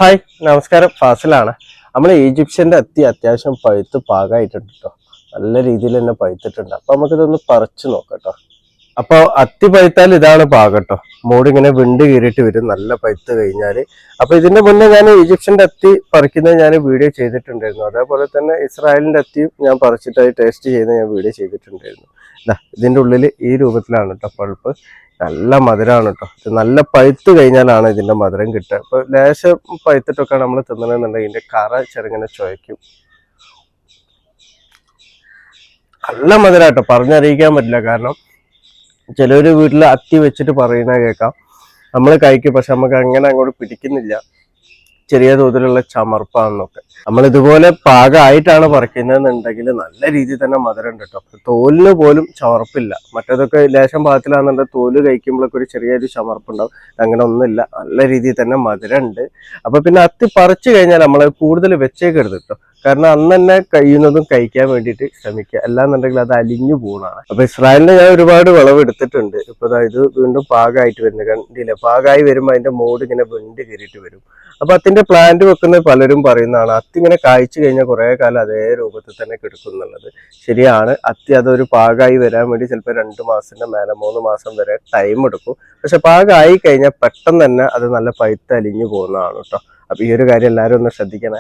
Hi നമസ്കാരം, ഫാസിലാണ്. നമ്മൾ ഈജിപ്ഷ്യന്റെ അത്യാവശ്യം പഴുത്ത് പാകമായിട്ടുണ്ട് കേട്ടോ. നല്ല രീതിയിൽ തന്നെ പഴുത്തിട്ടുണ്ട്. അപ്പൊ നമുക്കിതൊന്ന് പറിച്ചു നോക്കാം കേട്ടോ. അപ്പൊ അത്തി പഴുത്താൽ ഇതാണ് പാകം കേട്ടോ. മൂടിങ്ങനെ വിണ്ട് കീറിയിട്ട് വരും നല്ല പഴുത്ത് കഴിഞ്ഞാല്. അപ്പൊ ഇതിന്റെ മുന്നേ ഞാൻ ഈജിപ്ഷ്യന്റെ അത്തി പറിക്കുന്നത് ഞാൻ വീഡിയോ ചെയ്തിട്ടുണ്ടായിരുന്നു. അതേപോലെ തന്നെ ഇസ്രായേലിന്റെ അത്തിയും ഞാൻ പറിച്ചിട്ടായി ടേസ്റ്റ് ചെയ്യുന്നത് ഞാൻ വീഡിയോ ചെയ്തിട്ടുണ്ടായിരുന്നു. ഇതിന്റെ ഉള്ളിൽ ഈ രൂപത്തിലാണ് കേട്ടോ പഴുപ്പ്. നല്ല മധുരമാണ് കേട്ടോ. ഇത് നല്ല പഴുത്ത് കഴിഞ്ഞാലാണ് ഇതിന്റെ മധുരം കിട്ടുക. ഇപ്പൊ ലേശം പഴുത്തിട്ടൊക്കെ നമ്മൾ തിന്നണമെന്നുണ്ടെങ്കിൽ ഇതിന്റെ കറ ചെറുങ്ങനെ ചുവയ്ക്കും. നല്ല മധുരം കേട്ടോ, പറഞ്ഞറിയിക്കാൻ പറ്റില്ല. കാരണം ചിലവര് വീട്ടിൽ അത്തി വെച്ചിട്ട് പറയുന്ന കേൾക്കാം, നമ്മൾ കഴിക്കും, പക്ഷെ നമുക്ക് അങ്ങനെ അങ്ങോട്ട് പിടിക്കുന്നില്ല. ചെറിയ തോതിലുള്ള ചമർപ്പാണെന്നൊക്കെ. നമ്മൾ ഇതുപോലെ പാകമായിട്ടാണ് പറിക്കുന്നതെന്നുണ്ടെങ്കിൽ നല്ല രീതിയിൽ തന്നെ മധുരം ഉണ്ട് കേട്ടോ. തോലിന് പോലും ചമർപ്പില്ല. മറ്റേതൊക്കെ ലേശം പാകത്തിലാണെന്നുണ്ടെങ്കിൽ തോല് കഴിക്കുമ്പോഴൊക്കെ ഒരു ചെറിയൊരു ചമർപ്പുണ്ടാവും. അങ്ങനെ ഒന്നുമില്ല, നല്ല രീതിയിൽ തന്നെ മധുരം ഉണ്ട്. അപ്പൊ പിന്നെ അത്തി പറിച്ചു കഴിഞ്ഞാൽ നമ്മൾ കൂടുതൽ വെച്ചേക്കരുത് കേട്ടോ. കാരണം അന്ന് തന്നെ കഴിയുന്നതും കഴിക്കാൻ വേണ്ടിയിട്ട് ശ്രമിക്കുക. അല്ലാന്നുണ്ടെങ്കിൽ അത് അലിഞ്ഞു പോകുന്നതാണ്. അപ്പൊ ഇസ്രായേലിന് ഞാൻ ഒരുപാട് വിളവ് എടുത്തിട്ടുണ്ട്. ഇപ്പൊ ഇത് വീണ്ടും പാകമായിട്ട് വരുന്നത് കണ്ടില്ലേ. പാകമായി വരുമ്പോൾ അതിന്റെ മോട് ഇങ്ങനെ വെണ്ട് കയറിയിട്ട് വരും. അപ്പൊ അത്തിന്റെ പ്ലാന്റ് വെക്കുന്ന പലരും പറയുന്നതാണ് അത്തി ഇങ്ങനെ കായ്ച്ചു കഴിഞ്ഞാൽ കുറെ കാലം അതേ രൂപത്തിൽ തന്നെ കിടക്കും എന്നുള്ളത്. ശരിയാണ്. അത്തി അതൊരു പാകമായി വരാൻ വേണ്ടി ചിലപ്പോൾ 2 മാസത്തിന്റെ മേലെ 3 മാസം വരെ ടൈം എടുക്കും. പക്ഷെ പാകമായി കഴിഞ്ഞാൽ പെട്ടെന്ന് തന്നെ അത് നല്ല പഴുത്ത് അലിഞ്ഞു പോകുന്നതാണ് കേട്ടോ. അപ്പൊ ഈ ഒരു കാര്യം എല്ലാവരും ഒന്ന് ശ്രദ്ധിക്കണേ.